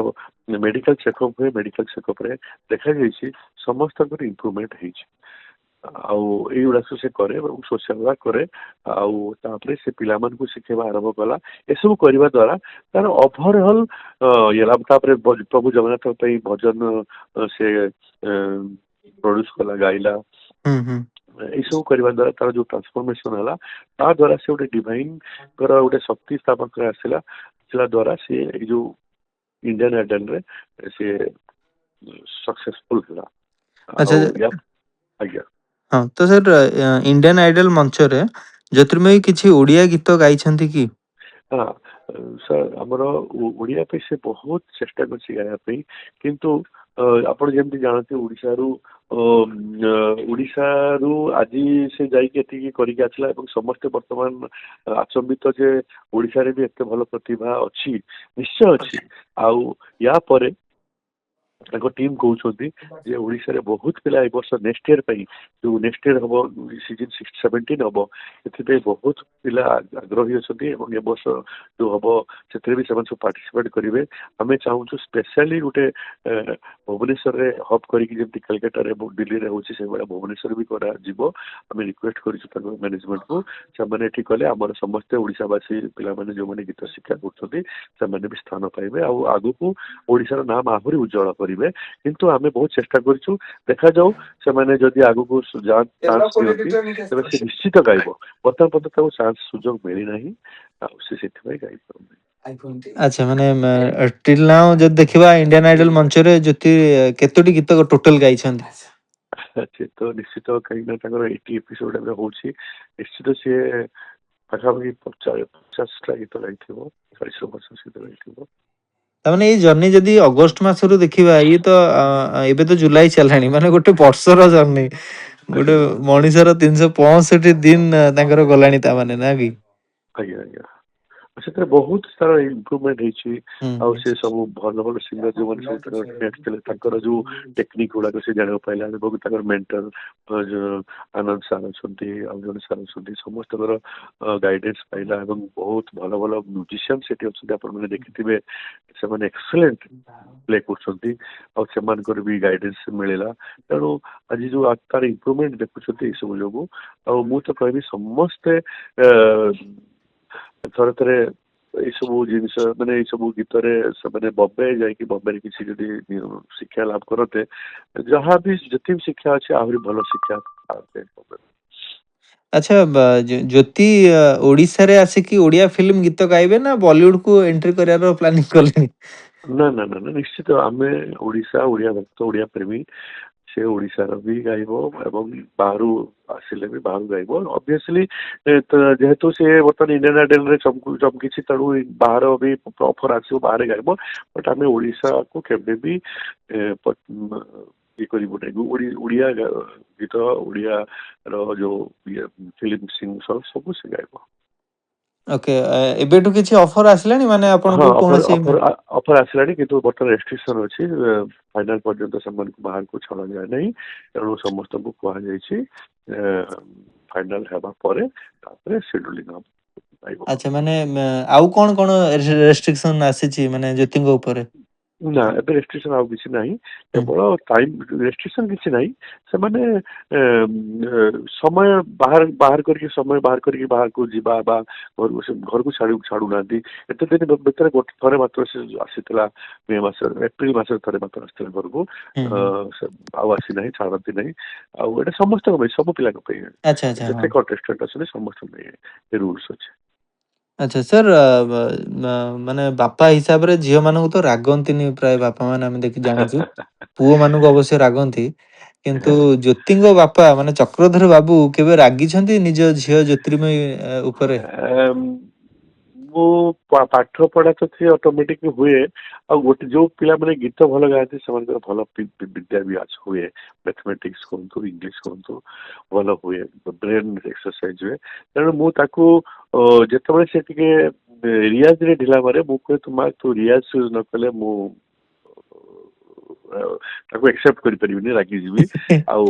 ମେଡିକାଲ ଚେକଅପ୍ ହୁଏ। ମେଡିକାଲ ଚେକଅପ୍ରେ ଦେଖାଯାଇଛି ସମସ୍ତଙ୍କର ଇମ୍ପ୍ରୁଭମେଣ୍ଟ ହେଇଛି। ଆଉ ଏଇଗୁଡା ସବୁ ସେ କରେ ଏବଂ ସୋସିଆଲ ୱାର୍କ କରେ। ଆଉ ତାପରେ ସେ ପିଲାମାନଙ୍କୁ ଶିଖେଇବା ଆରମ୍ଭ କଲା। ଏସବୁ କରିବା ଦ୍ୱାରା ତାର ଓଭରଅଲ ତାପରେ ପ୍ରଭୁ ଜଗନ୍ନାଥଙ୍କ ପାଇଁ ଭଜନ ସେ ପ୍ରଡ୍ୟୁସ କଲା, ଗାଇଲା। ଏଇସବୁ କରିବା ଦ୍ୱାରା ତାର ଯୋଉ ଟ୍ରାନ୍ସଫର୍ମେସନ ହେଲା, ତା ଦ୍ୱାରା ସେ ଗୋଟେ ଡିଭାଇନଙ୍କର ଗୋଟେ ଶକ୍ତି ତା ପାଖରେ ଆସିଲା ଦ୍ୱାରା ସେ ଏଇ ଯୋଉ ଇଣ୍ଡିଆନ ଆଇଡଲରେ ସେ ସକ୍ସେସଫୁଲ ହେଲା। ଆଚ୍ଛା। ଆଉ ଆଜ୍ଞା। ହଁ, ତ ସାର୍ ଇଣ୍ଡିଆନ ଆଇଡଲ ମଞ୍ଚରେ ଜ୍ୟୋତିର୍ମୟୀ କିଛି ଓଡିଆ ଗୀତ ଗାଇଛନ୍ତି କି? ହଁ ସାର୍, ଆମର ଓଡିଆ ପାଇଁ ସେ ବହୁତ ଚେଷ୍ଟା କରିଛି ଗାଇବା ପାଇଁ, କିନ୍ତୁ ଆପଣ ଯେମିତି ଜାଣନ୍ତି ଓଡିଶାରୁ ଆଜି ସେ ଯାଇକି ଏତିକି କରିକି ଆସିଲା ଏବଂ ସମସ୍ତେ ବର୍ତ୍ତମାନ ଆଚମ୍ବିତ ଯେ ଓଡିଶାରେ ବି ଏତେ ଭଲ ପ୍ରତିଭା ଅଛି। ନିଶ୍ଚୟ ଅଛି। ଆଉ ୟା ପରେ ତାଙ୍କ ଟିମ୍ କହୁଛନ୍ତି ଯେ ଓଡିଶାରେ ବହୁତ ପିଲା ଏ ବର୍ଷ ନେକ୍ସଟ ଇୟର ପାଇଁ, ଯୋଉ ନେକ୍ସଟ ଇୟର ହବ ସିଜନ 16-17 ହବ, ସେଥିପାଇଁ ବହୁତ ପିଲା ଆଗ୍ରହୀ ଅଛନ୍ତି ଏବଂ ଏ ବର୍ଷ ଯୋଉ ହବ ସେଥିରେ ବି ସେମାନେ ସବୁ ପାର୍ଟିସିପେଟ କରିବେ। ଆମେ ଚାହୁଁଛୁ ସ୍ପେଶାଲି ଗୋଟେ ଭୁବନେଶ୍ୱରରେ ହବ୍ କରିକି, ଯେମିତି କାଲକାଟାରେ ଦିଲ୍ଲୀରେ ହଉଛି ସେଇଭଳିଆ ଭୁବନେଶ୍ୱର ବି କରାଯିବ। ଆମେ ରିକ୍ୱେଷ୍ଟ କରିଛୁ ତାଙ୍କ ମ୍ୟାନେଜମେଣ୍ଟକୁ, ସେମାନେ ଏଠି କଲେ ଆମର ସମସ୍ତେ ଓଡିଶାବାସୀ ପିଲାମାନେ ଯୋଉମାନେ ଗୀତ ଶିକ୍ଷା କରୁଛନ୍ତି ସେମାନେ ବି ସ୍ଥାନ ପାଇବେ ଆଉ ଆଗକୁ ଓଡିଶାର ନାମ ଆହୁରି ଉଜ୍ଜଳ କରିବେ। କିନ୍ତୁ ଆମେ ବହୁତ ଚେଷ୍ଟା କରିଛୁ, ଦେଖାଯାଉ ସେମାନେ ଯଦି ଆଗକୁ ଚାନ୍ସ ଦିଅନ୍ତି ତେବେ ସେ ନିଶ୍ଚିତ ଗାଇବ। ବର୍ତ୍ତମାନ ପର୍ଯ୍ୟନ୍ତ ତାକୁ ଚାନ୍ସ ସୁଯୋଗ ମିଳିନାହିଁ, ଆଉ ସେ ସେଥିପାଇଁ ଗାଇପାରୁନି। ଆଚ୍ଛା, ମାନେ ଟିଲ୍ ନାଉ ଯଦି ଦେଖିବା ଇଣ୍ଡିଆନ ଆଇଡଲ ମଞ୍ଚରେ ଜ୍ୟୋତି କେତୋଟି ଗୀତ ଟୋଟାଲ ଗାଇଛନ୍ତି? ସେ ତ ନିଶ୍ଚିତ, କାହିଁକି ନା ତାଙ୍କର 80 ଏପିସୋଡ ଏବେ ହଉଛି, ନିଶ୍ଚିତ ସିଏ ପାଖାପାଖି 50ଟା ଗୀତ ଗାଇଥିବ, 40ରୁ 50 ଗୀତ ଗାଇଥିବ। ତାମାନେ ଏଇ ଜର୍ଣ୍ଣି ଯଦି ଅଗଷ୍ଟ ମାସରୁ ଦେଖିବା, ଇଏ ତ ଏବେ ତ ଜୁଲାଇ ଚାଲିଲାଣି, ମାନେ ଗୋଟେ ବର୍ଷର ଜର୍ଣ୍ଣି। ଗୋଟେ ଆଜ୍ଞା ମଣିଷର 365 ଦିନ ତାଙ୍କର ଗଲାଣି ତା ମାନେ, ନା କି? ଆଜ୍ଞା ଆଜ୍ଞା ସେଥିରେ ବହୁତ ସାରା ଇମ୍ପ୍ରୁଭମେଣ୍ଟ ହେଇଛି। ହୁଁ ଆଉ ହୁଁ ସେ ସବୁ ଭଲ ଭଲ ସିଙ୍ଗର ଯୋଉମାନେ ସବୁ ଥିଲେ ତାଙ୍କର ଯୋଉ ଟେକ୍ନିକ ଗୁଡାକ ସେ ଜାଣିବାକୁ ପାଇଲା, ଏବଂ ତାଙ୍କର ମେଣ୍ଟର ଆନନ୍ଦ ସାର୍ ଅଛନ୍ତି, ଆଉ ଜଣେ ସାର୍ ଅଛନ୍ତି, ସମସ୍ତଙ୍କର ଗାଇଡେନ୍ସ ପାଇଲା। ଏବଂ ବହୁତ ଭଲ ଭଲ ମ୍ୟୁଜିସିଆନ ସେଠି ଅଛନ୍ତି, ଆପଣମାନେ ଦେଖିଥିବେ, ସେମାନେ ଏକ୍ସେଲେଣ୍ଟ ପ୍ଲେ କରୁଛନ୍ତି, ଆଉ ସେମାନଙ୍କର ବି ଗାଇଡେନ୍ସ ମିଳିଲା। ତେଣୁ ଆଜି ଯୋଉ ତାର ଇମ୍ପ୍ରୁଭମେଣ୍ଟ ଦେଖୁଛନ୍ତି ଏଇ ସବୁ ଯୋଗୁ। ଆଉ ମୁଁ ତ କହିବି ସମସ୍ତେ ଥରେ ଥରେ ଏଇ ସବୁ ଜିନିଷ, ମାନେ ଏଇ ସବୁ ଗୀତରେ ସେମାନେ ବମ୍ବେ ଯାଇକି ବମ୍ବେରେ କିଛି ଯଦି ଶିକ୍ଷା ଲାଭ କରନ୍ତେ, ଯାହା ବି ଯେତିକି ଶିକ୍ଷା ଅଛି ଆହୁରି ଭଲ ଶିକ୍ଷା ପାଆନ୍ତେ। ଆଚ୍ଛା, ଜ୍ୟୋତି ଓଡିଶାରେ ଆସିକି ଓଡିଆ ଫିଲ୍ମ ଗୀତ ଗାଇବେ ନା ବଲିଉଡ କୁ ଏଣ୍ଟ୍ରି କରିବାର ପ୍ଲାନିଂ କଲେଣି? ନା ନା ନା ନା ନିଶ୍ଚିତ, ଆମେ ଓଡିଶା, ଓଡିଆ ଭକ୍ତ, ଓଡିଆ ପ୍ରେମୀ। ସେ ଓଡିଶାର ବି ଗାଇବ ଏବଂ ବାହାରୁ ଆସିଲେ ବି ବାହାରୁ ଗାଇବ। ଅବଭିୟସଲି ଯେହେତୁ ସେ ବର୍ତ୍ତମାନ ଇଣ୍ଡିଆନ୍ ଆଇଡଲରେ ଚମକିଛି, ତେଣୁ ବାହାର ବି ଅଫର ଆସିବ, ବାହାରେ ଗାଇବ। ବଟ୍ ଆମେ ଓଡିଶାକୁ କେବେ ବି ଇଏ କରିବୁ ନାହିଁ। ଓଡିଆ ଗୀତ, ଓଡିଆର ଯୋଉ ଫିଲ୍ମ ସବୁ ସେ ଗାଇବ। ଓକେ, ଏବେଠୁ କିଛି ଅଫର ଆସିଲାଣି, ମାନେ ହଁ, ଆପଣଙ୍କୁ ଅଫର କୌଣସି ଅଫର ଅଫର ଆସିଲାଣି, କିନ୍ତୁ ବର୍ତ୍ତମାନ ରେଷ୍ଟ୍ରିକ୍ସନ ଅଛି। ଫାଇନାଲ ପର୍ଯ୍ୟନ୍ତ ସେମାନଙ୍କୁ ବାହାରକୁ ଛଡ଼ାଯାଏ ନାହିଁ। ତେଣୁ ସମସ୍ତଙ୍କୁ କୁହାଯାଇଛି ଫାଇନାଲ ହେବା ପରେ ତାପରେ ସେଡ୍ୟୁଲିଂ ହବ। ଆଚ୍ଛା, ମାନେ ଆଉ କଣ କଣ ରେଷ୍ଟ୍ରିକ୍ସନ ଆସିଛି ମାନେ ଜ୍ୟୋତିଙ୍କ ଉପରେ? ନା, ଏବେ ରେଷ୍ଟ୍ରିକ୍ସନ ଆଉ କିଛି ନାହିଁ, କେବଳ ଟାଇମ ରେଷ୍ଟ୍ରିକ୍ସନ କିଛି ନାହିଁ। ସେମାନେ ସମୟ ବାହାର କରିକି ବାହାରକୁ ଯିବା ବା ଘରକୁ ଛାଡୁନାହାନ୍ତି। ଏତେ ଦିନ ଭିତରେ ଥରେ ମାତ୍ର ସେ ଆସିଥିଲା, ମେ ମାସରେ, ଏପ୍ରିଲ ମାସରେ ଥରେ ମାତ୍ର ଆସିଥିଲା ଘରକୁ। ହୁଁ ହୁଁ। ଆଉ ଆସିନାହିଁ, ଛାଡନ୍ତି ନାହିଁ। ଆଉ ଏଇଟା ସମସ୍ତଙ୍କ ପାଇଁ, ସବୁ ପିଲାଙ୍କ ପାଇଁ, ଆଚ୍ଛା ଆଚ୍ଛା, ଯେତେ ହଁ। କଣ୍ଟେଷ୍ଟେଣ୍ଟ ଅଛନ୍ତି ସମସ୍ତଙ୍କ ପାଇଁ ଏ ରୁଲ୍ସ ଅଛି। ଆଚ୍ଛା ସାର୍, ମାନେ ବାପା ହିସାବରେ ଝିଅ ମାନଙ୍କୁ ତ ରାଗନ୍ତିନି ପ୍ରାୟ ବାପା ମାନେ, ଆମେ ଜାଣିଛୁ। ପୁଅ ମାନଙ୍କୁ ଅବଶ୍ୟ ରାଗନ୍ତି, କିନ୍ତୁ ଜ୍ୟୋତିଙ୍କ ବାପା ମାନେ ଚକ୍ରଧର ବାବୁ କେବେ ରାଗିଛନ୍ତି ନିଜ ଝିଅ ଜ୍ୟୋତିର୍ମୟୀ ଉପରେ? ମୁଁ ପାଠ ପଢା ତ ସେ ଅଟୋମେଟିକ ହୁଏ। ଆଉ ଯୋଉ ପିଲାମାନେ ଗୀତ ଭଲ ଗାଆନ୍ତି ସେମାନଙ୍କର ଭଲ ବିଦ୍ୟା ବି ହୁଏ। ମ୍ୟାଥମେଟିକ୍ସ କୁହନ୍ତୁ, ଇଂଲିଶ କୁହନ୍ତୁ, ଭଲ ହୁଏ, ବ୍ରେନ ଏକ୍ସରସାଇଜ ହୁଏ। ତେଣୁ ମୁଁ ତାକୁ ଯେତେବେଳେ ସେ ଟିକେ ରିଆଜରେ ଢିଲା ମାରେ, ମୁଁ କୁହେ ତୁ ରିଆଜ ନ କଲେ ମୁଁ ତାକୁ ଏକ୍ସେପ୍ଟ କରିପାରିବିନି, ରାଗିଯିବି। ଆଉ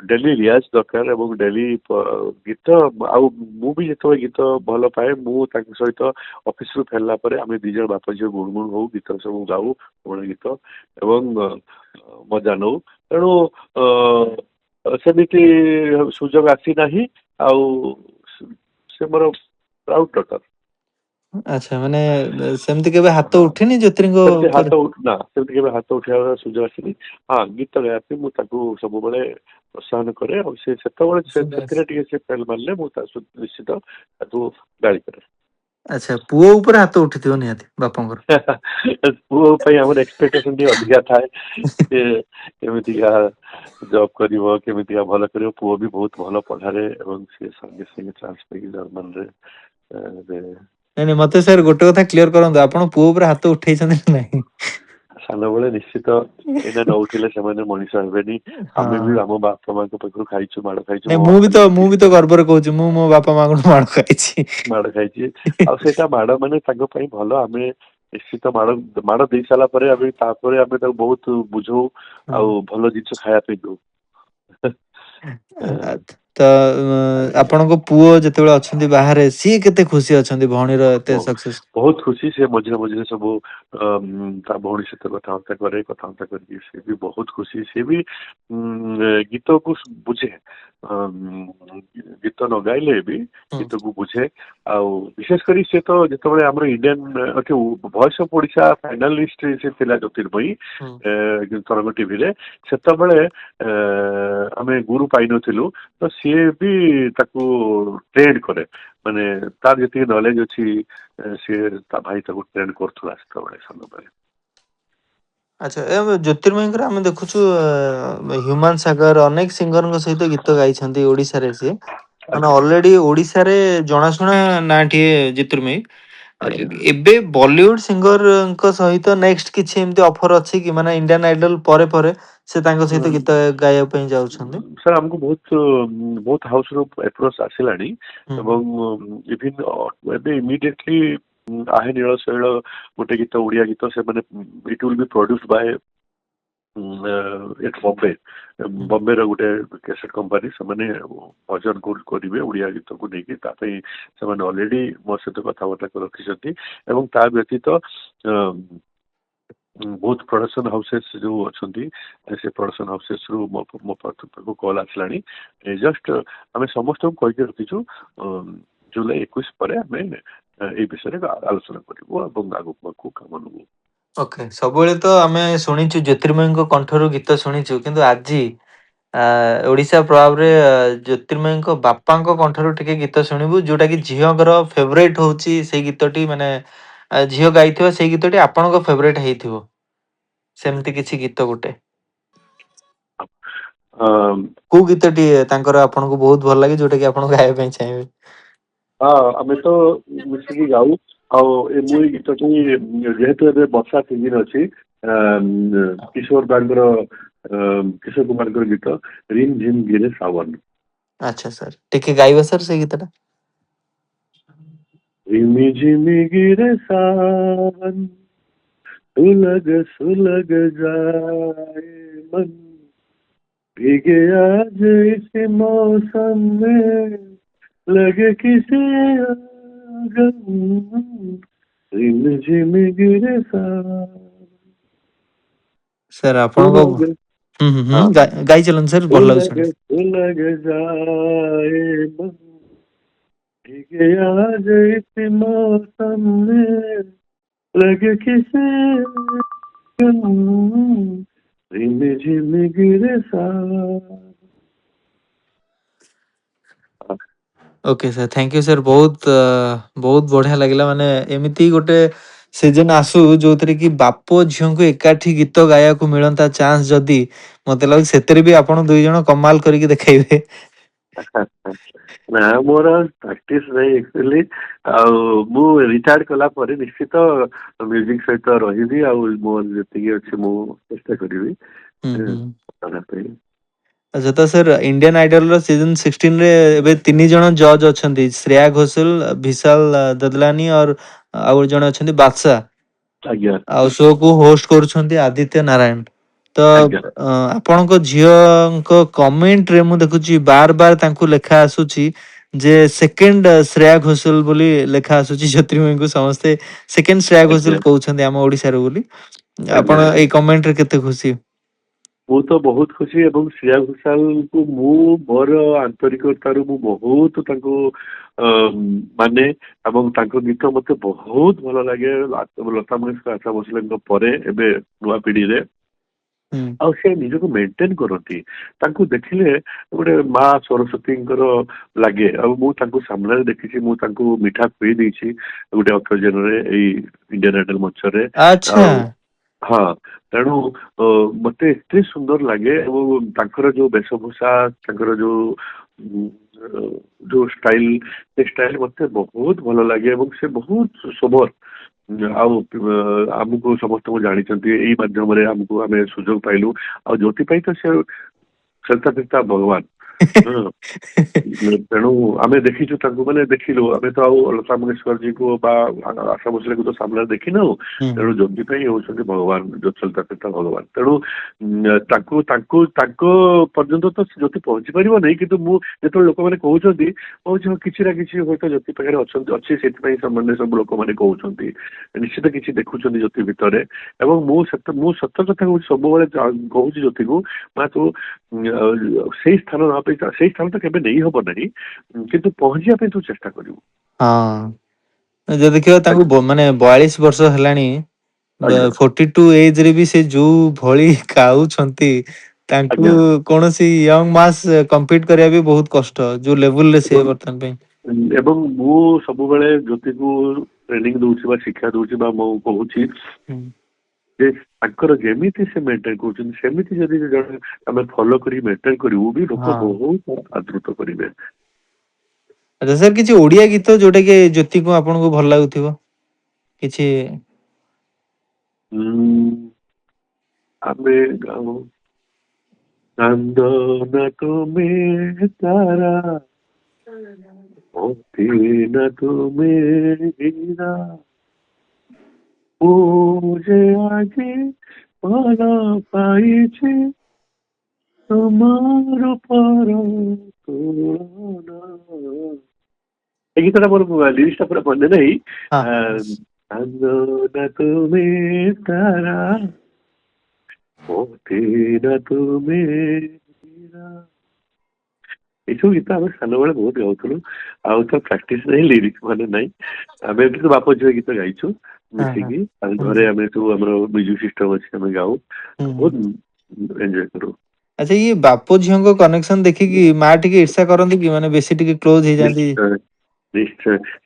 ଡେଲି ରିଆଜ ଦରକାର, ଏବଂ ଡେଲି ଗୀତ। ଆଉ ମୁଁ ବି ଯେତେବେଳେ ଗୀତ ଭଲ ପାଏ, ମୁଁ ତାଙ୍କ ସହିତ ଅଫିସରୁ ଫେରିଲା ପରେ ଆମେ ଦି ଜଣ ବାପା ଝିଅ ଗୁଣଗୁଣ ହଉ, ଗୀତ ସବୁ ଗାଉ, ପୁରୁଣା ଗୀତ, ଏବଂ ମଜା ନଉ। ତେଣୁ ସେମିତି ସୁଯୋଗ ଆସିନାହିଁ। ଆଉ ସେ ମୋର ପ୍ରାଉଡ ଡଟର। ଆଚ୍ଛା, ମାନେ ସେମିତି କେବେ ହାତ ହଁ, ଉଠିନି ଜ୍ୟୋତିଙ୍କ ସେମିତି ଉପରେ? ନା, ସେମିତି କେବେ ହାତ ଉଠେଇବାର ସୁଯୋଗ ଆସିନି। ହଁ, ଗୀତ ଗାଇବା ପାଇଁ ମୁଁ ତାକୁ ସବୁବେଳେ ପ୍ରୋତ୍ସାହନ କରେ। ଆଉ ସେ ସେତେବେଳେ ସେଥିରେ ଟିକେ ସେ ଫେଲ ମାରିଲେ ମୁଁ ତା ନିଶ୍ଚିତ ତାକୁ ଗାଳି କରେ। ଆଚ୍ଛା, ପୁଅ ଉପରେ ହାତ ଉଠିଥିବ ନିହାତି ବାପାଙ୍କର। ପୁଅ ପାଇଁ ଆମର ଏକ୍ସପେକ୍ଟେସନ ଟିକେ ଅଧିକା ଥାଏ। ସେ କେମିତିକା ଜବ କରିବ, କେମିତିକା ଭଲ କରିବ। ପୁଅ ବି ବହୁତ ଭଲ ପଢାରେ, ଏବଂ ସେ ସାଙ୍ଗେ ସାଙ୍ଗେ ଚାନ୍ସ ପାଇକି ଜର୍ମାନରେ ନାଇଁ ନାଇଁ, ମତେ ସାର୍ ଗୋଟେ କଥା କ୍ଲିୟର କରନ୍ତୁ, ଆପଣ ପୁଅ ଉପରେ ହାତ ଉଠେଇଛନ୍ତି ନା ନାହିଁ? ସାନବେଳେ ନିଶ୍ଚିତ। ଏଇନା ନ ଉଠିଲେ ସେମାନେ ମଣିଷ ହେବେନି। ଆମେ ହଁ। ବି ଆମ ବାପା ମାଙ୍କ ପାଖରୁ ଖାଇଛୁ, ମାଡ ଖାଇଛୁ। ନାଇଁ, ମୋ ମୁଁ ବି ବାପା ତ ଯେମିତି ମୁଁ ବି ତ ଗର୍ବରେ କହୁଛି, ମୁଁ ମୋ ବାପା ମାଙ୍କଠୁ ମାଡ ଖାଇଛି। ମାଡ ଖାଇଛି, ଆଉ ସେଇଟା ମାଡ ମାନେ ତାଙ୍କ ପାଇଁ ଭଲ। ଆମେ ନିଶ୍ଚିତ ମାଡ ଦେଇ ସାରିଲା ପରେ ତାପରେ ଆମେ ତାକୁ ବହୁତ ବୁଝଉ, ହଁ। ଆଉ ଭଲ ଜିନିଷ ଖାଇବା ପାଇଁ ଦଉ। ତ ଆଜ୍ଞା ଆପଣଙ୍କ ପୁଅ ଯେତେବେଳେ ଅଛନ୍ତି ବାହାରେ, ସିଏ କେତେ ଖୁସି ଅଛନ୍ତି ଭଉଣୀର ଏତେ ସକ୍ସେସ? ବହୁତ ଖୁସି। ସେ ମଝିରେ ମଝିରେ ସବୁ ତା ଭଉଣୀ ସହିତ କଥାବାର୍ତ୍ତା କରେ, କଥାବାର୍ତ୍ତା କରିକି ସେ ବି ବହୁତ ଖୁସି। ସେ ବି ଗୀତକୁ ବୁଝେ, ଗୀତ ନ ଗାଇଲେ ବି ହୁଁ ଗୀତକୁ ବୁଝେ। ଆଉ ବିଶେଷ କରି ସେ ତ ଯେତେବେଳେ ଆମର Indian voice of Odisha finalist ସେ ଥିଲା ଜ୍ୟୋତିର୍ମୟୀ ହୁଁ। ତରଙ୍ଗ ଟିଭିରେ, ସେତେବେଳେ ଆମେ ଗୁରୁ ପାଇନଥିଲୁ। ତ ସିଏ ବି ତାକୁ ଟ୍ରେଣ୍ଡ କରେ, ମାନେ ତାର ଯେତିକି ନଲେଜ ଅଛି ସିଏ ତା ଭାଇ ତାକୁ ଟ୍ରେଣ୍ଡ କରୁଥିଲା ସେତେବେଳେ ସାନବେଳେ। ଆଚ୍ଛା, ଏ ଜ୍ୟୋତିର୍ମୟୀଙ୍କର ଆମେ ଦେଖୁଛୁ ହ୍ୟୁମାନ ସାଗର ଅନେକ ସିଙ୍ଗରଙ୍କ ସହିତ ଗୀତ ଗାଇଛନ୍ତି ଓଡିଶାରେ ସିଏ। ମାନେ ଆଜ୍ଞା ଅଲରେଡି ଓଡିଶାରେ ଜଣାଶୁଣା ନାଟିଏ ଜ୍ୟୋତିର୍ମୟୀ। ଆଜ୍ଞା। ଏବେ ବଲିଉଡ ସିଙ୍ଗରଙ୍କ ସହିତ ନେକ୍ସଟ କିଛି ଏମିତି ଅଫର ଅଛି କି ମାନେ ଇଣ୍ଡିଆନ ଆଇଡଲ ପରେ ପରେ ସେ ତାଙ୍କ ସହିତ ଗୀତ ଗାଇବା ପାଇଁ ଯାଉଛନ୍ତି? ସାର୍ ଆମକୁ ବହୁତ ହାଉସରୁ ଆପ୍ରୋଚ୍ ଆସିଲାଣି ହୁଁ ହୁଁ। ଏବଂ ଇଭିନ୍ ଏବେ ଇମିଡିଏଟଲି ଆହେ ନୀଳ ଶୈଳ ଗୋଟେ ଗୀତ ଓଡିଆ ଗୀତ ସେମାନେ it will be produce by at Bombay ହୁଁ। ବମ୍ବେର ଗୋଟେ କ୍ୟାସେଟ୍ କମ୍ପାନୀ ସେମାନେ ଭଜନ କରିବେ ଓଡିଆ ଗୀତକୁ ନେଇକି ତା ପାଇଁ ସେମାନେ ଅଲରେଡି ମୋ ସହିତ କଥାବାର୍ତ୍ତା ରଖିଛନ୍ତି ଏବଂ ତା ବ୍ୟତୀତ ବହୁତ ପ୍ରଡକ୍ସନ ହାଉସେସ୍ ଯୋଉ ଅଛନ୍ତି ସେ ପ୍ରଡକ୍ସନ ହାଉସେସ୍ ରୁ ମୋ ପାଖକୁ କଲ୍ ଆସିଲାଣି ଜଷ୍ଟ ଆମେ ସମସ୍ତଙ୍କୁ କହିକି ରଖିଛୁ ଜୁଲାଇ 21 ପରେ ଆମେ ଏଇ ବିଷୟରେ ଆଲୋଚନା କରିବୁ ଏବଂ ଆଗକୁ କାମ ନେବୁ। ଓକେ, ସବୁବେଳେ ତ ଆମେ ଶୁଣିଛୁ ଜ୍ୟୋତିର୍ମୟଙ୍କ କଣ୍ଠରୁ ଗୀତ ଶୁଣିଛୁ, କିନ୍ତୁ ଆଜି ଓଡିଶା ପ୍ରଭାବରେ ଜ୍ୟୋତିର୍ମୟଙ୍କ ବାପାଙ୍କ କଣ୍ଠରୁ ଟିକେ ଗୀତ ଶୁଣିବୁ, ଯୋଉଟା କି ଝିଅଙ୍କର ଫେଭରେଟ ହଉଛି ସେଇ ଗୀତଟି, ମାନେ ଝିଅ ଗାଇଥିବା ସେଇ ଗୀତଟି ଆପଣଙ୍କ ଫେଭରେଟ ହେଇଥିବ, ସେମିତି କିଛି ଗୀତ ଗୋଟେ କୋଉ ଗୀତଟି ତାଙ୍କର ଆପଣଙ୍କୁ ବହୁତ ଭଲ ଲାଗେ, ଯୋଉଟା କି ଆପଣ ଗାଇବା ପାଇଁ ଚାହିଁବେ? ହଁ ଆମେ ତ ମିଶିକି ଗାଉ ଆଉ ମୁଁ ଏଇ ଗୀତଟି ଯେହେତୁ ଏବେ ବର୍ଷା ସିଜିନ ଅଛି କିଶୋର ବାଙ୍କର କିଶୋର କୁମାରଙ୍କର ଗୀତ ରିମ୍ ଝିମ୍ ଗିରେ ସାवन। ଆଚ୍ଛା ସାର୍, ଟିକେ ଗାଇବେ ସାର୍ ସେଇ ଗୀତଟା। रिमी झिमी गिरे सावन सुलग सुलग जाए मन भीगे आज इस मौसम में लगे किसी आंगन रिम झिम गिरे सावन। ସାର୍ ଆପଣଙ୍କ सुलग हाँ ଗାଇ ଚାଲନ୍ତୁ ସାର୍, ଭଲ ଲାଗୁଛି सुलग ଶୁଣି। सुलग जाए मन भीगे आज इस मौसम में लगे किसी रिम झिम गिरे सावन। Okay sir, thank you sir, ବହୁତ ବଢିଆ ଲାଗିଲା। ମାନେ ଏମିତି ଗୋଟେ ସିଜନ ଆସୁ ଯୋଉଥିରେ କି ବାପ ଝିଅଙ୍କୁ ଏକାଠି ଗୀତ ଗାଇବାକୁ ମିଳନ୍ତା ଚାନ୍ସ, ଯଦି ମତେ ଲାଗୁଛି ସେଥିରେ ବି ଆପଣ ଦୁଇ ଜଣ କମାଲ କରିକି ଦେଖେଇବେ। ନା ମୋର ପ୍ରାକ୍ଟିସ ନାହିଁ ଆକ୍ଚୁଆଲି ଆଉ ମୁଁ ରିଟାୟାର୍ଡ କଲା ପରେ ନିଶ୍ଚିତ ମ୍ୟୁଜିକ ସହିତ ରହିବି ଆଉ ମୋର ଯେତିକି ଅଛି ମୁଁ ଚେଷ୍ଟା କରିବି ହୁଁ ହୁଁ। କରିବା ପାଇଁ। ଆଚ୍ଛା, ତ ସାର୍ ଇଣ୍ଡିଆନ ଆଇଡଲ ର ସିଜନ 16 ରେ ଏବେ 3 ଜଣ ଜଜ୍ ଅଛନ୍ତି, ଶ୍ରେୟା ଘୋଷାଲ, ବିଶାଲ ଦଦଲାନି ଆଉ ଗୋଟେ ଜଣେ ଅଛନ୍ତି ବାଦଶାହ। ଆଜ୍ଞା ଆଉ ଶୋ କୁ ହୋଷ୍ଟ କରୁଛନ୍ତି ଆଦିତ୍ୟ ନାରାୟଣ। ତ ଆଜ୍ଞା ଆପଣଙ୍କ ଝିଅଙ୍କ କମେଣ୍ଟ ରେ ମୁଁ ଦେଖୁଛି ବାର ବାର ତାଙ୍କୁ ଲେଖା ଆସୁଛି ଯେ ସେକେଣ୍ଡ ଶ୍ରେୟା ଘୋଷାଲ ବୋଲି ଲେଖା ଆସୁଛି, ଜ୍ୟୋତିର୍ମୟୀଙ୍କୁ ସମସ୍ତେ ସେକେଣ୍ଡ ଶ୍ରେୟା ଆଜ୍ଞା ଘୋଷାଲ କହୁଛନ୍ତି ଆମ ଓଡିଶାରୁ ବୋଲି। ଆଜ୍ଞା। ଆପଣ ଏଇ କମେଣ୍ଟ ରେ କେତେ ଖୁସି? ମୁଁ ତ ବହୁତ ଖୁସି ଏବଂ ଶ୍ରେୟା ଘୋଷାଲଙ୍କୁ ମୁଁ ମୋର ଆନ୍ତରିକତାରୁ ମୁଁ ବହୁତ ତାଙ୍କୁ ମାନେ ଏବଂ ତାଙ୍କ ଗୀତ ମତେ ବହୁତ ଭଲ ଲାଗେ। ଲତା ମଙ୍ଗେଶକର, ଆଶା ଭୋସଲେଙ୍କ ପରେ ଏବେ ନୂଆ ପିଢିରେ ହୁଁ ଆଉ ସେ ନିଜକୁ ମେଣ୍ଟେନ କରନ୍ତି, ତାଙ୍କୁ ଦେଖିଲେ ଗୋଟେ ମା ସରସ୍ୱତୀଙ୍କର ଲାଗେ। ଆଉ ମୁଁ ତାଙ୍କୁ ସାମ୍ନାରେ ଦେଖିଛି, ମୁଁ ତାଙ୍କୁ ମିଠା ଖୁଏଇ ଦେଇଛି ଗୋଟେ ଅକେଜନରେ ଏଇ ଇଣ୍ଡିଆନ ଆଇଡଲ ମଞ୍ଚରେ। ଆଚ୍ଛା। ଆଉ ହଁ ତେଣୁ ମତେ ଏତେ ସୁନ୍ଦର ଲାଗେ ଏବଂ ତାଙ୍କର ଯୋଉ ବେଶଭୂଷା, ତାଙ୍କର ଯୋଉ ଷ୍ଟାଇଲ, ସେ ଷ୍ଟାଇଲ ମତେ ବହୁତ ଭଲ ଲାଗେ ଏବଂ ସେ ବହୁତ ସୋବର। ଆଉ ଆମକୁ ସମସ୍ତଙ୍କୁ ଜାଣିଛନ୍ତି ଏଇ ମାଧ୍ୟମରେ ଆମେ ସୁଯୋଗ ପାଇଲୁ ଆଉ ଯୋଉଥିପାଇଁ ତ ସେ ସେତା ପିତା ଭଗବାନ। ହଁ ତେଣୁ ଆମେ ଦେଖିଛୁ ତାଙ୍କୁ, ମାନେ ଦେଖିଲୁ ଆମେ ତ ଆଉ ଲତା ମଙ୍ଗେଶକରଜୀଙ୍କୁ ବା ଆଶା ଭୋସଲେଙ୍କୁ ତ ସାମ୍ନାରେ ଦେଖିନାହୁଁ। ହୁଁ ତେଣୁ ଜ୍ୟୋତି ପାଇଁ ହଉଛନ୍ତି ଭଗବାନ, ଜ୍ୟୋତିଲତା ପିତା ଭଗବାନ। ତେଣୁ ତାଙ୍କୁ ତାଙ୍କୁ ତାଙ୍କ ପର୍ଯ୍ୟନ୍ତ ତ ଜ୍ୟୋତି ପହଞ୍ଚି ପାରିବ ନାହିଁ, କିନ୍ତୁ ମୁଁ ଯେତେବେଳେ ଲୋକମାନେ କହୁଛନ୍ତି କିଛି ନା କିଛି ହୁଏତ ଜ୍ୟୋତି ପାଖରେ ଅଛି, ସେଥିପାଇଁ ସେମାନେ ସବୁ ଲୋକମାନେ କହୁଛନ୍ତି, ନିଶ୍ଚିତ କିଛି ଦେଖୁଛନ୍ତି ଜ୍ୟୋତି ଭିତରେ। ଏବଂ ମୁଁ ସତ କଥା କହୁଛି, ସବୁବେଳେ କହୁଛି ଜ୍ୟୋତିକୁ, ମା ତୁ ସେଇ ସ୍ଥାନ ନେବା ପାଇଁ, ସେଇ ସ୍ଥାନ ତ କେବେ ନେଇ ହବ ନାହିଁ, କିନ୍ତୁ ପହଞ୍ଚିବା ପାଇଁ ତୁ ଚେଷ୍ଟା କରିବୁ। ହଁ ଯଦି ଦେଖିବା ଆଜ୍ଞା ତାଙ୍କୁ ମାନେ 42 ବର୍ଷ ହେଲାଣି, ଆଜ୍ଞା 42 ଏଜ ରେ ବି ସେ ଯୋଉ ଭଳି ଗାଉଛନ୍ତି, ତାଙ୍କୁ ଆଜ୍ଞା କୌଣସି ୟଙ୍ଗ ମାସ୍ କମ୍ପିଟ୍ କରିବା ବି ବହୁତ କଷ୍ଟ, ଯୋଉ ଲେବୁଲ ରେ ସେ ବର୍ତ୍ତମାନ ପାଇଁ। ଏବଂ ମୁଁ ସବୁବେଳେ ଜ୍ୟୋତିକୁ ଟ୍ରେନିଂ ଦଉଛି ବା ଶିକ୍ଷା ଦଉଛି ବା ମୁଁ କହୁଛି ହୁଁ ଯେ ତାଙ୍କର ଯେମିତି ସେ ମେଣ୍ଟେନ କରୁଛନ୍ତି, ସେମିତି ଯଦି ଜଣେ ଆମେ ଫଲୋ କରି ମେଣ୍ଟେନ କରିବୁ ବି, ଲୋକ ହଁ। ବହୁତ ଆଦୃତ କରିବେ। ଆଚ୍ଛା ସାର୍ କିଛି ଓଡିଆ ଗୀତ ଯୋଉଟା କି ଜ୍ୟୋତିକୁ ଆପଣଙ୍କୁ ଭଲ ଲାଗୁଥିବ କିଛି? ଉଁ, ଆମେ ଗାଉ ଚାନ୍ଦ ନା ତୁମେ ତାରା ମୋତି ନା ତୁମେ ହୀରା ମୁଁ ଯେ ଆଜି ଭଲ ପାଇଛି তোমার পর তুলনা এই গীতটা ମୋର লিরিক্সটা ପୁରା ମନେ ନାହିଁ। ହଁ ଚାନ୍ଦ ନା ତୁମେ ତାରା ମୋତି ନା ତୁମେ ହୀରା ଏଇସବୁ ଗୀତ ଆମେ ସାନବେଳେ ବହୁତ ଗାଉଥିଲୁ। ଆଉ ତ ପ୍ରାକ୍ଟିସ ନାହିଁ, ଲିରିକ୍ସ ମାନେ ନାହିଁ। ଆମେ ଏମିତି ତ ବାପ ଝିଅ ଗୀତ ଗାଇଛୁ ହଁ ହଁ ମିଶିକି। ଆଉ ହୁଁ ଘରେ ଆମେ ସବୁ ଆମର ମ୍ୟୁଜିକ ସିଷ୍ଟମ ଅଛି, ଆମେ ଗାଉ, ହୁଁ ହୁଁ। ବହୁତ ଏନ୍ଜୟ କରୁ। ଆଚ୍ଛା ଇଏ ବାପ ଝିଅଙ୍କ କନେକ୍ସନ ଦେଖିକି ମା ଟିକେ ଈର୍ଷା କରନ୍ତି କି ମାନେ ବେଶୀ ଟିକେ କ୍ଲୋଜ ହେଇଯାନ୍ତି? ନିଶ୍ଚୟ ନିଶ୍ଚୟ।